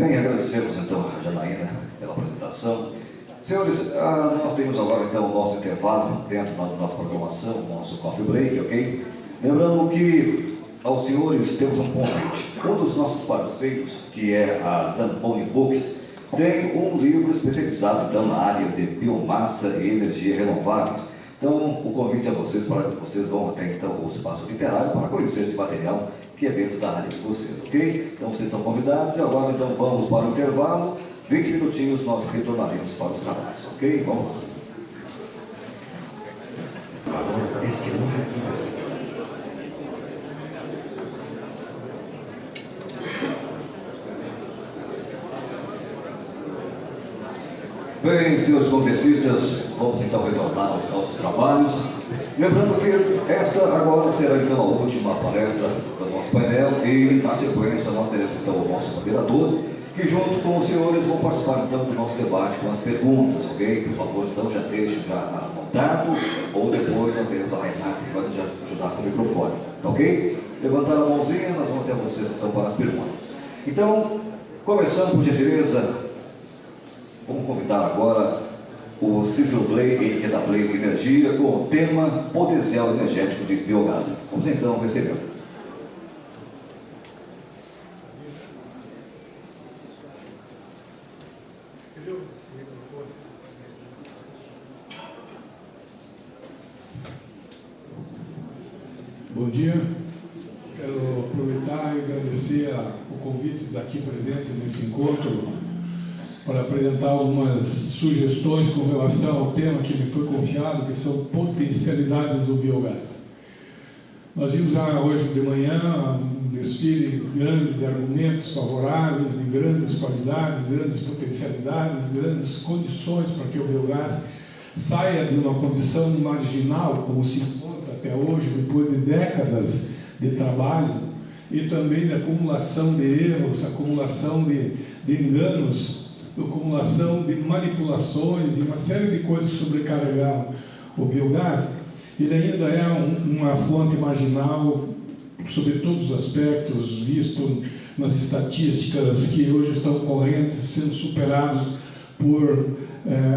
Bem, agradecemos então a Janaína pela apresentação. Senhores, nós temos agora então o nosso intervalo dentro da nossa programação, o nosso coffee break, ok? Lembrando que aos senhores temos um convite. Um dos nossos parceiros, que é a Zamponi Books, tem um livro especializado então na área de biomassa e energia renováveis. Então, o convite a vocês para que vocês vão até então o espaço literário para conhecer esse material que é dentro da área de vocês, ok? Então, vocês estão convidados e agora então vamos para o intervalo. 20 minutinhos nós retornaremos para os trabalhos, ok? Vamos lá. Bem, senhores congressistas, vamos então retornar aos nossos trabalhos. Lembrando que esta agora será então a última palestra do nosso painel e, na sequência, nós teremos então o nosso moderador, que junto com os senhores vão participar então do nosso debate com as perguntas, ok? Por favor, então já deixe já anotado, ou depois nós teremos a Renata que vai nos ajudar com o microfone, tá ok? Levantaram a mãozinha, nós vamos até vocês então para as perguntas. Então, começando por gentileza, vamos convidar agora o Cícero Blay, que é da Blay Energia, com o tema Potencial Energético de Biogás. Vamos então receber. Bom dia. Quero aproveitar e agradecer o convite daqui presente nesse encontro para apresentar algumas sugestões com relação ao tema que me foi confiado, que são potencialidades do biogás. Nós vimos já hoje de manhã um desfile grande de argumentos favoráveis, de grandes qualidades, grandes potencialidades, grandes condições para que o biogás saia de uma condição marginal, como se encontra até hoje, depois de décadas de trabalho, e também de acumulação de erros, acumulação de enganos, acumulação de manipulações e uma série de coisas que sobrecarregaram o biogás. Ele ainda é uma fonte marginal sobre todos os aspectos, visto nas estatísticas que hoje estão correntes, sendo superados por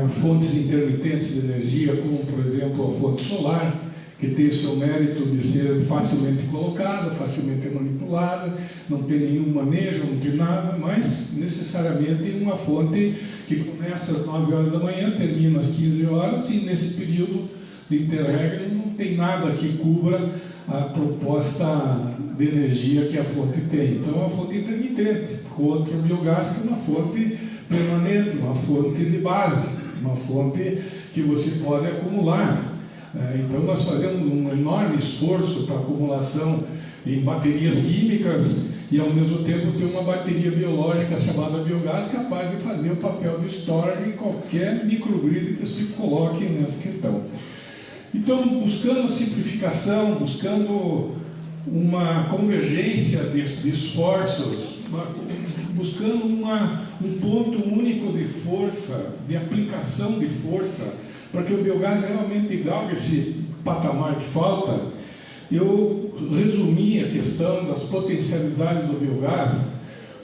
fontes intermitentes de energia, como, por exemplo, a fonte solar, que tem o seu mérito de ser facilmente colocada, facilmente manipulada, não tem nenhum manejo, não tem nada, mas necessariamente uma fonte que começa às 9 horas da manhã, termina às 15 horas, e nesse período de interregno não tem nada que cubra a proposta de energia que a fonte tem. Então é uma fonte intermitente, contra o biogás, que é uma fonte permanente, uma fonte de base, uma fonte que você pode acumular. Então nós fazemos um enorme esforço para acumulação em baterias químicas e ao mesmo tempo ter uma bateria biológica chamada biogás capaz de fazer o papel de storage em qualquer microgrid que se coloque nessa questão. Então, buscando simplificação, buscando uma convergência de esforços, buscando um ponto único de força, de aplicação de força, para que o biogás realmente galgue esse patamar que falta, eu resumi a questão das potencialidades do biogás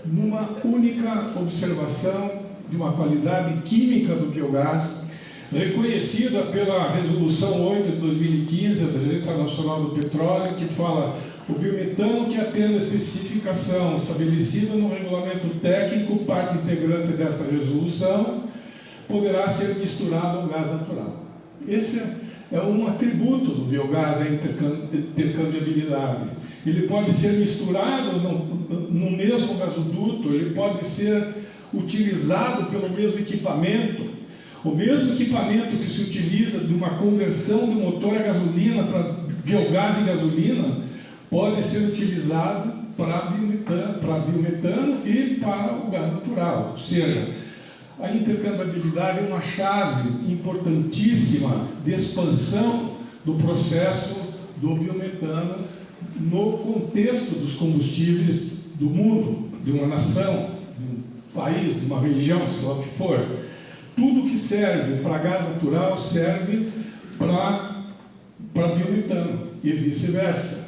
numa única observação de uma qualidade química do biogás, reconhecida pela Resolução 8 de 2015 da Agência Internacional do Petróleo, que fala o biometano, que atende a especificação estabelecida no regulamento técnico, parte integrante dessa resolução, poderá ser misturado ao gás natural. Esse é um atributo do biogás, a intercambiabilidade. Ele pode ser misturado no mesmo gasoduto, ele pode ser utilizado pelo mesmo equipamento. O mesmo equipamento que se utiliza de uma conversão do motor a gasolina para biogás e gasolina pode ser utilizado para biometano e para o gás natural. Ou seja, a intercambiabilidade é uma chave importantíssima de expansão do processo do biometano no contexto dos combustíveis do mundo, de uma nação, de um país, de uma região, seja o que for. Tudo que serve para gás natural serve para biometano e vice-versa.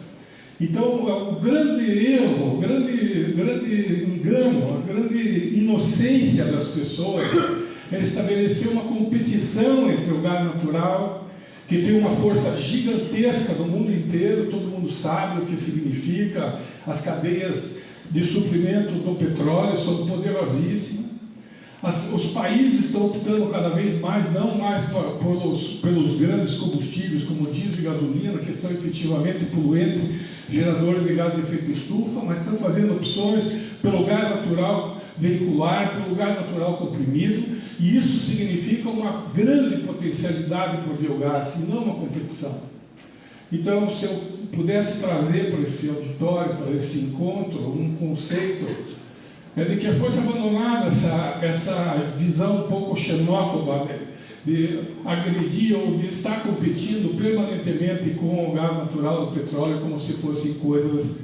Então, o grande erro, o grande engano, a grande inocência das pessoas é estabelecer uma competição entre o gás natural, que tem uma força gigantesca no mundo inteiro, todo mundo sabe o que significa, as cadeias de suprimento do petróleo são poderosíssimas. Os países estão optando cada vez mais, não mais pelos grandes combustíveis, como diesel e gasolina, que são efetivamente poluentes, geradores de gás de efeito estufa, mas estão fazendo opções pelo gás natural veicular, pelo gás natural comprimido, e isso significa uma grande potencialidade para o biogás, e não uma competição. Então, se eu pudesse trazer para esse auditório, para esse encontro, um conceito, é de que fosse abandonada essa visão um pouco xenófoba de agredir ou de estar competindo permanentemente com o gás natural do petróleo como se fossem coisas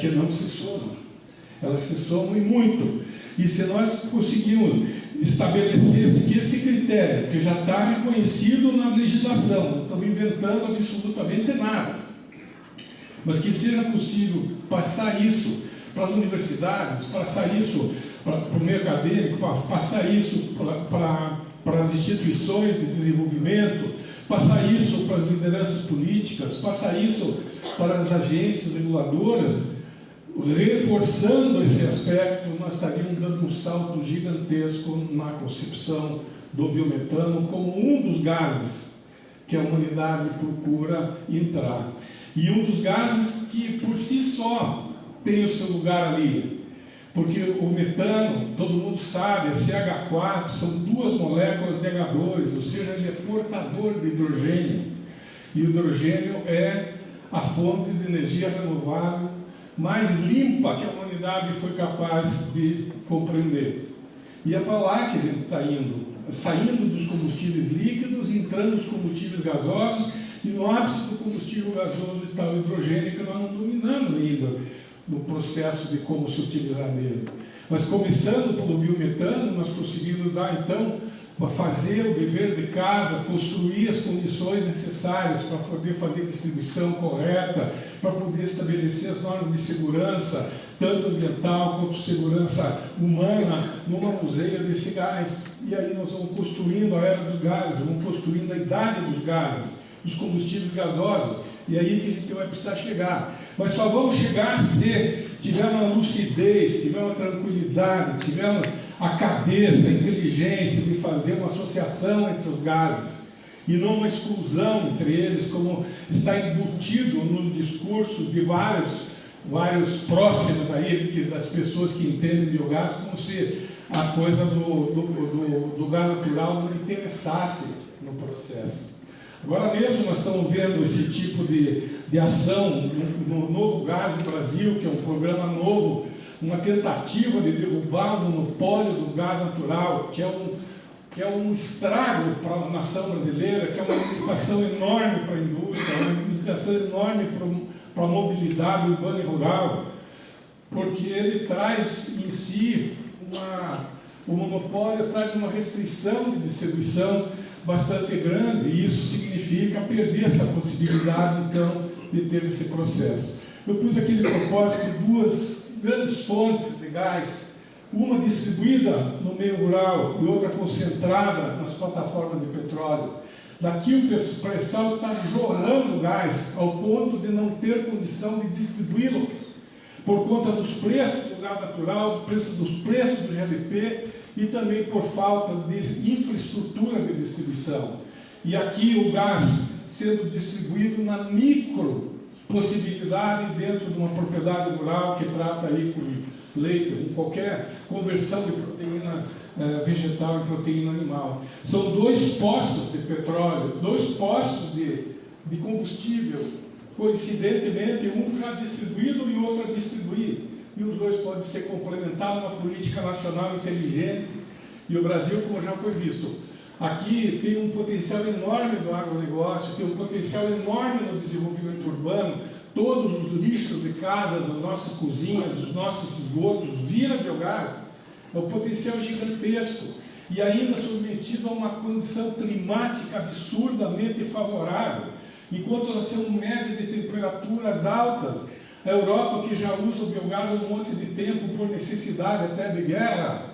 que não se somam. Elas se somam e muito. E se nós conseguirmos estabelecer que esse critério, que já está reconhecido na legislação, não estamos inventando absolutamente nada, mas que seja possível passar isso para as universidades, passar isso para o meio acadêmico, passar isso para as instituições de desenvolvimento, passar isso para as lideranças políticas, passar isso para as agências reguladoras, reforçando esse aspecto, nós estaríamos dando um salto gigantesco na concepção do biometano como um dos gases que a humanidade procura entrar. E um dos gases que, por si só, tem o seu lugar ali. Porque o metano, todo mundo sabe, é CH4, são duas moléculas de H2, ou seja, ele é portador de hidrogênio. E o hidrogênio é a fonte de energia renovável mais limpa que a humanidade foi capaz de compreender. E é para lá que a gente está indo, saindo dos combustíveis líquidos, entrando nos combustíveis gasosos, e no ápice do combustível gasoso está o hidrogênio, que nós não dominamos ainda no processo de como se utilizar dele. Mas começando pelo biometano, nós conseguimos dar, então, para fazer o dever de casa, construir as condições necessárias para poder fazer a distribuição correta, para poder estabelecer as normas de segurança, tanto ambiental quanto segurança humana, no manuseio desse gás. E aí nós vamos construindo a era dos gases, vamos construindo a idade dos gases, dos combustíveis gasosos, e aí que a gente vai precisar chegar. Mas só vamos chegar se tivermos uma lucidez, tivermos uma tranquilidade, tivermos a cabeça, a inteligência de fazer uma associação entre os gases e não uma exclusão entre eles, como está embutido nos discursos de vários próximos aí, das pessoas que entendem biogás, como se a coisa do gás natural não interessasse no processo. Agora mesmo nós estamos vendo esse tipo de ação no Novo Gás do Brasil, que é um programa novo, uma tentativa de derrubar o monopólio do gás natural, que é um estrago para a nação brasileira, que é uma limitação enorme para a indústria, uma limitação enorme para a mobilidade urbana e rural, porque ele traz em si o monopólio traz uma restrição de distribuição bastante grande, e isso significa perder essa possibilidade, então, de ter esse processo. Eu pus aqui de propósito duas grandes fontes de gás, uma distribuída no meio rural e outra concentrada nas plataformas de petróleo. Daqui o pré-sal está jorrando gás ao ponto de não ter condição de distribuí-lo, por conta dos preços do gás natural, dos preços do GLP e também por falta de infraestrutura de distribuição. E aqui o gás sendo distribuído na micro possibilidade dentro de uma propriedade rural que trata aí com leite, com qualquer conversão de proteína vegetal e proteína animal. São dois poços de petróleo, dois poços de combustível, coincidentemente, um já distribuído e outro a distribuir. E os dois podem ser complementados numa política nacional inteligente. E o Brasil, como já foi visto, aqui tem um potencial enorme do agronegócio, tem um potencial enorme no desenvolvimento urbano. Todos os lixos de casa, das nossas cozinhas, dos nossos esgotos, vira biogás. É um potencial gigantesco. E ainda submetido a uma condição climática absurdamente favorável. enquanto nós temos média de temperaturas altas. A Europa, que já usa o biogás há um monte de tempo por necessidade até de guerra,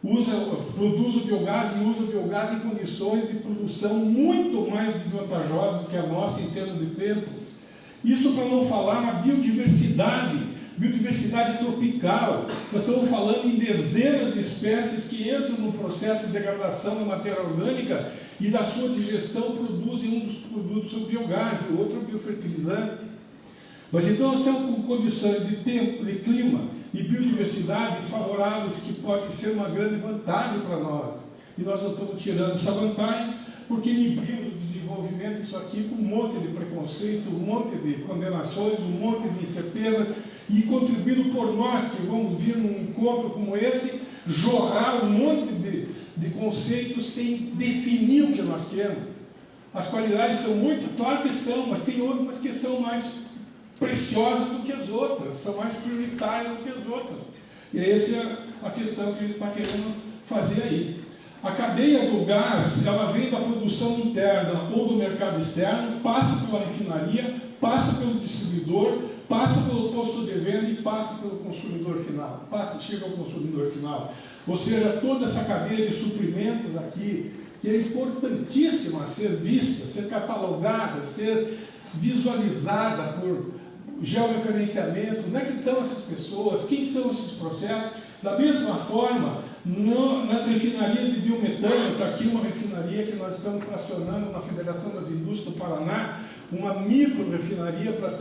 produz o biogás e usa o biogás em condições de produção muito mais desvantajosas do que a nossa em termos de tempo. Isso para não falar na biodiversidade tropical. Nós estamos falando em dezenas de espécies que entram no processo de degradação da matéria orgânica e da sua digestão produzem um dos produtos o biogás, o outro é o biofertilizante. Mas então nós estamos com condições de tempo, de clima e biodiversidade favoráveis que pode ser uma grande vantagem para nós. E nós não estamos tirando essa vantagem porque inibimos o desenvolvimento disso aqui com um monte de preconceito, um monte de condenações, um monte de incerteza, e contribuído por nós que vamos vir num encontro como esse, jorrar um monte de conceitos sem definir o que nós queremos. As qualidades são muito, claro que são, mas tem outras que são mais preciosas do que as outras, são mais prioritárias do que as outras. E essa é a questão que a gente está querendo fazer aí. A cadeia do gás, ela vem da produção interna ou do mercado externo, passa pela refinaria, passa pelo distribuidor, passa pelo posto de venda e passa pelo consumidor final, chega ao consumidor final. Ou seja, toda essa cadeia de suprimentos aqui, que é importantíssima a ser vista, ser catalogada, ser visualizada por georreferenciamento, onde é que estão essas pessoas, quem são esses processos. Da mesma forma, nas refinarias de biometano, está aqui uma refinaria que nós estamos tracionando na Federação das Indústrias do Paraná, uma micro-refinaria para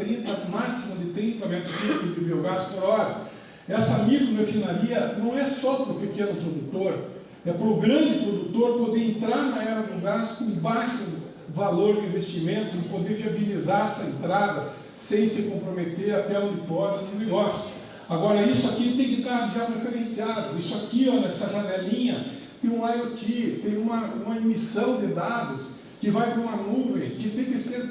máximo de 30 metros cúbicos de biogás por hora. Essa micro-refinaria não é só para o pequeno produtor, é para o grande produtor poder entrar na era do gás com baixo valor de investimento, poder viabilizar essa entrada sem se comprometer até onde pode no negócio. Agora, isso aqui tem que estar já referenciado. Isso aqui, ó, nessa janelinha, tem um IoT, tem uma emissão de dados que vai para uma nuvem, que tem que ser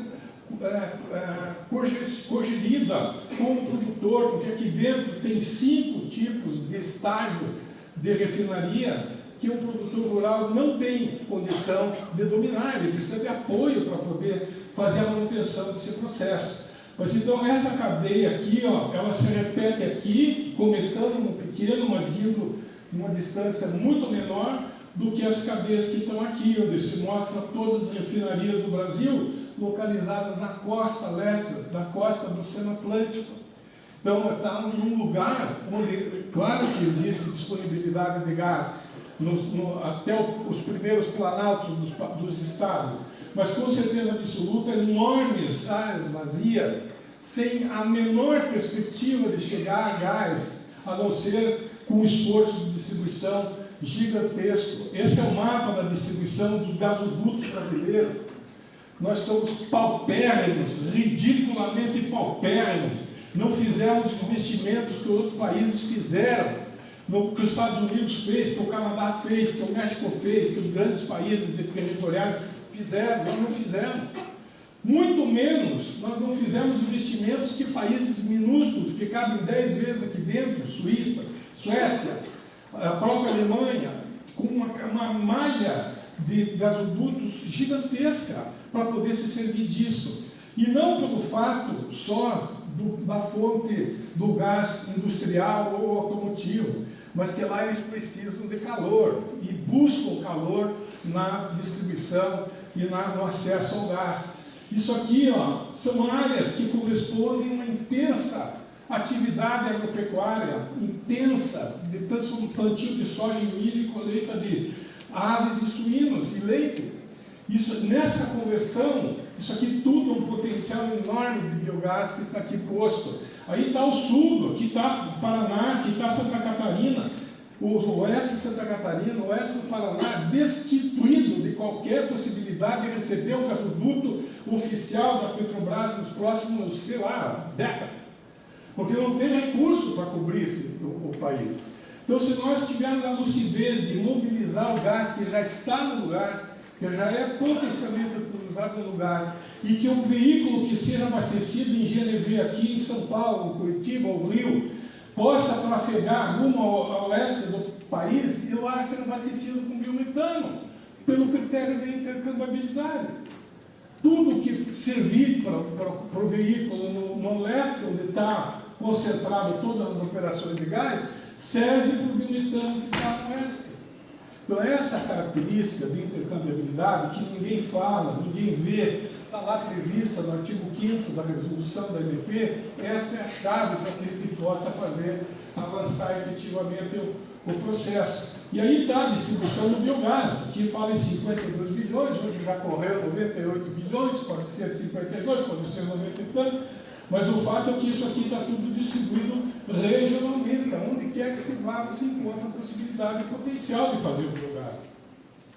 cogerida com o produtor, porque aqui dentro tem 5 tipos de estágio de refinaria que um produtor rural não tem condição de dominar, ele precisa de apoio para poder fazer a manutenção desse processo. Mas então essa cadeia aqui, ó, ela se repete aqui, começando no pequeno, mas indo uma distância muito menor do que as cadeias que estão aqui, onde se mostra todas as refinarias do Brasil localizadas na costa leste, na costa do Oceano Atlântico. Então está num lugar onde, claro que existe disponibilidade de gás até os primeiros planaltos dos estados, mas com certeza absoluta, enormes áreas vazias, sem a menor perspectiva de chegar a gás, a não ser com um esforço de distribuição gigantesco. Esse é o mapa da distribuição dos gasodutos brasileiros. Nós somos paupérrimos, ridiculamente paupérrimos. Não fizemos os investimentos que outros países fizeram, que os Estados Unidos fez, que o Canadá fez, que o México fez, que os grandes países territoriais fizeram, nós não fizemos. Muito menos, nós não fizemos investimentos que países minúsculos, que cabem 10 vezes aqui dentro, Suíça, Suécia, a própria Alemanha, com uma malha de gasodutos gigantesca para poder se servir disso. E não pelo fato só da fonte do gás industrial ou automotivo, mas que lá eles precisam de calor e buscam calor na distribuição e no acesso ao gás. Isso aqui, ó, são áreas que correspondem a uma intensa atividade agropecuária, intensa, de plantio de soja e milho e colheita de aves e suínos e leite. Nessa conversão, isso aqui tudo é um potencial enorme de biogás que está aqui posto. Aí está o sul, aqui está o Paraná, aqui está Santa Catarina, o oeste de Santa Catarina, o oeste do Paraná, destituído de qualquer possibilidade de receber um gasoduto oficial da Petrobras nos próximos, sei lá, décadas. Porque não tem recurso para cobrir o país. Então, se nós tivermos a lucidez de mobilizar o gás que já está no lugar, que já é potencialmente utilizado no lugar, e que um veículo que seja abastecido em GNV aqui em São Paulo, Curitiba ou Rio, possa trafegar rumo ao oeste do país e lá ser abastecido com biometano, pelo critério de intercambiabilidade. tudo que servir para o veículo no leste, onde está concentrado todas as operações de gás, serve para o biometano que está no oeste. Então, essa característica de intercambiabilidade que ninguém fala, ninguém vê, está lá prevista no artigo 5º da resolução da MP, essa é a chave para que ele possa fazer avançar efetivamente o processo. E aí está a distribuição do biogás, que fala em 52 bilhões, hoje já correu 98 bilhões, pode ser 52, pode ser 90 e tanto, mas o fato é que isso aqui está tudo distribuído regionalmente, onde quer que se vá, se encontra a possibilidade potencial de fazer o biogás.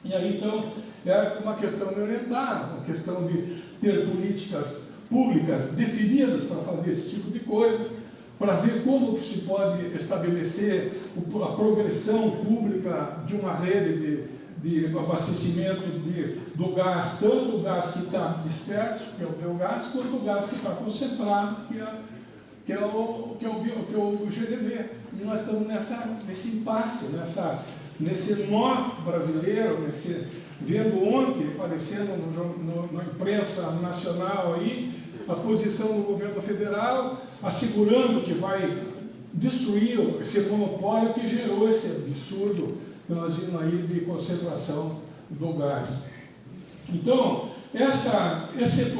E aí, então, é uma questão de orientar, uma questão de ter políticas públicas definidas para fazer esse tipo de coisa, para ver como se pode estabelecer a progressão pública de uma rede de abastecimento do gás, tanto o gás que está disperso, que é o biogás, quanto o gás que está concentrado, que é o GDV. E nós estamos nesse impasse, nesse nó brasileiro, vendo ontem, aparecendo na imprensa nacional aí, a posição do governo federal, assegurando que vai destruir esse monopólio que gerou esse absurdo que nós vimos aí de concentração do gás. Então,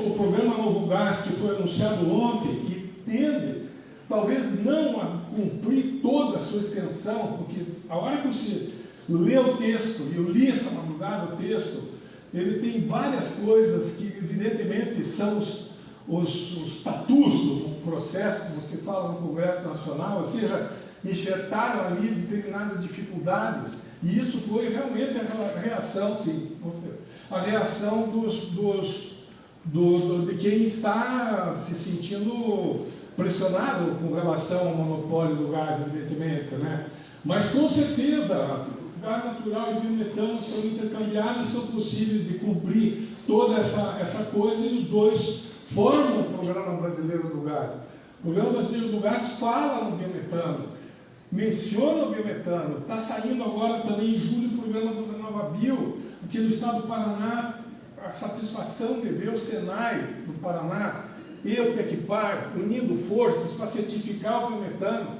o programa Novo Gás, que foi anunciado ontem, que tende, talvez não a cumprir toda a sua extensão, porque a hora que você lê o texto, e eu li essa madrugada o texto, ele tem várias coisas que, evidentemente, são os tatus do processo que você fala no Congresso Nacional, ou seja, enxertaram ali determinadas dificuldades, e isso foi realmente a reação, sim, a reação de quem está se sentindo pressionado com relação ao monopólio do gás, evidentemente, né? Mas, com certeza, gás natural e biometano são intercambiáveis, são possíveis de cumprir toda essa coisa, e os dois formam o Programa Brasileiro do Gás. O Programa Brasileiro do Gás fala no biometano, menciona o biometano, está saindo agora também em julho o programa do RenovaBio, aqui no estado do Paraná, a satisfação de ver o Senai do Paraná e o Tecpar unindo forças para certificar o biometano,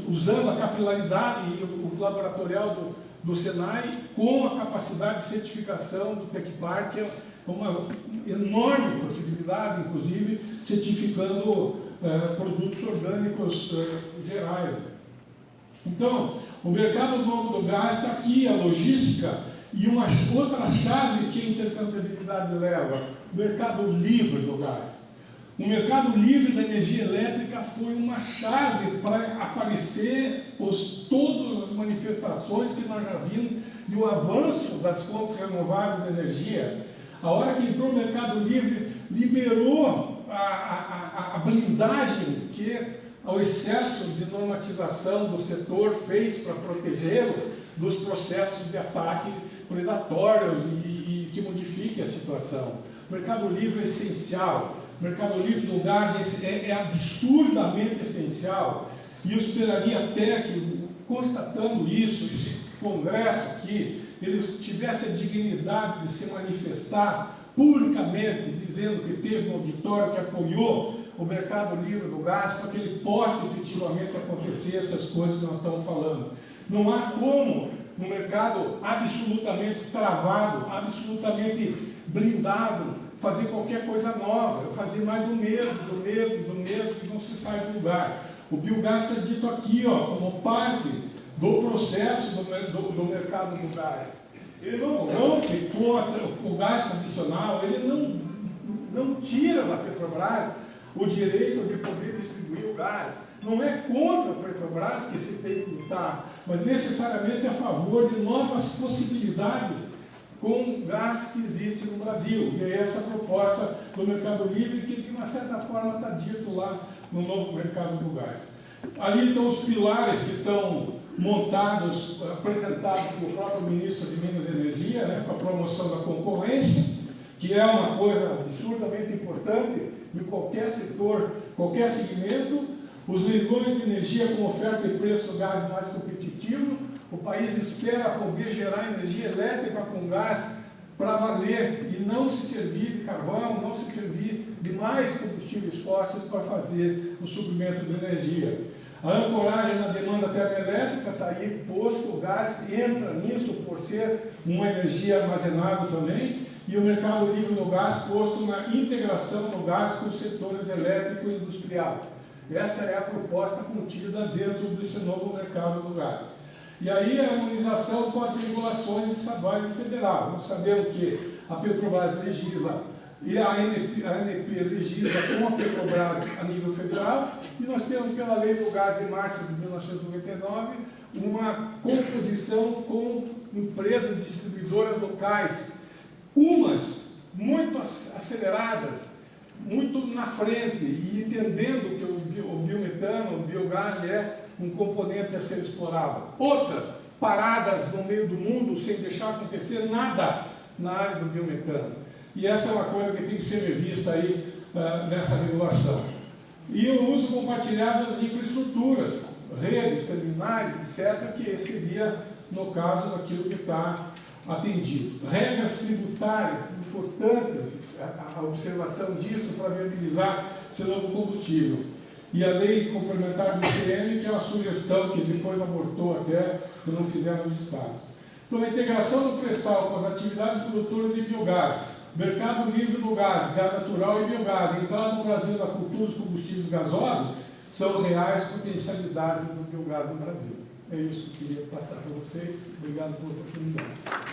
usando a capilaridade e o laboratorial do Senai com a capacidade de certificação do Tecpar, que é uma enorme possibilidade, inclusive, certificando produtos orgânicos gerais. Então, o mercado novo do gás está aqui, a logística, e uma outra chave que a intercambiabilidade leva, o mercado livre do gás. O mercado livre da energia elétrica foi uma chave para aparecer todas as manifestações que nós já vimos e o avanço das fontes renováveis de energia. A hora que entrou o mercado livre, liberou a blindagem que o excesso de normatização do setor fez para protegê-lo dos processos de ataque predatórios e que modifique a situação. O mercado livre é essencial. O mercado livre do gás é absurdamente essencial. E eu esperaria até que, constatando isso, esse Congresso aqui, ele tivesse a dignidade de se manifestar publicamente, dizendo que teve um auditório que apoiou o mercado livre do gás, para que ele possa efetivamente acontecer essas coisas que nós estamos falando. Não há como, no mercado absolutamente travado, absolutamente blindado, fazer qualquer coisa nova, fazer mais do mesmo, que não se sai do lugar. O biogás está dito aqui, como parte do processo do mercado do gás. Ele não rompe com o gás tradicional, ele não tira da Petrobras o direito de poder distribuir o gás. Não é contra a Petrobras que se tem que lutar, mas necessariamente a favor de novas possibilidades com o gás que existe no Brasil. E é essa a proposta do Mercado Livre, que de uma certa forma está dito lá no novo mercado do gás. Ali estão os pilares que estão montados, apresentados pelo próprio ministro de Minas e Energia, né, para a promoção da concorrência, que é uma coisa absurdamente importante em qualquer setor, qualquer segmento. Os leilões de energia com oferta e preço do gás mais competitivo. O país espera poder gerar energia elétrica com gás para valer e não se servir de carvão, não se servir de mais combustíveis fósseis para fazer o suprimento de energia. A ancoragem na demanda termoelétrica está aí posto, o gás entra nisso por ser uma energia armazenável também, e o mercado livre do gás posto na integração do gás com os setores elétrico e industrial. Essa é a proposta contida dentro desse novo mercado do gás. E aí a harmonização com as regulações estaduais e federais. Nós sabemos que a Petrobras legisla e a ANP legisla com a Petrobras a nível federal, e nós temos pela Lei do Gás de março de 1999 uma composição com empresas distribuidoras locais, umas muito aceleradas, muito na frente, e entendendo que o biometano, o biogás é um componente a ser explorado. Outras paradas no meio do mundo sem deixar acontecer nada na área do biometano. E essa é uma coisa que tem que ser revista aí nessa regulação. E o uso compartilhado das infraestruturas, redes, terminais, etc., que seria, no caso, aquilo que está atendido. Regras tributárias importantes, a observação disso para viabilizar esse novo combustível. E a lei complementar do ICM, que é uma sugestão que depois abortou até, que não fizeram os estados. Então, a integração do pré-sal com as atividades produtoras de biogás, mercado livre do gás, gás natural e biogás, entrada no Brasil da cultura dos combustíveis gasosos, são reais potencialidades do biogás no Brasil. É isso que eu queria passar para vocês. Obrigado pela oportunidade.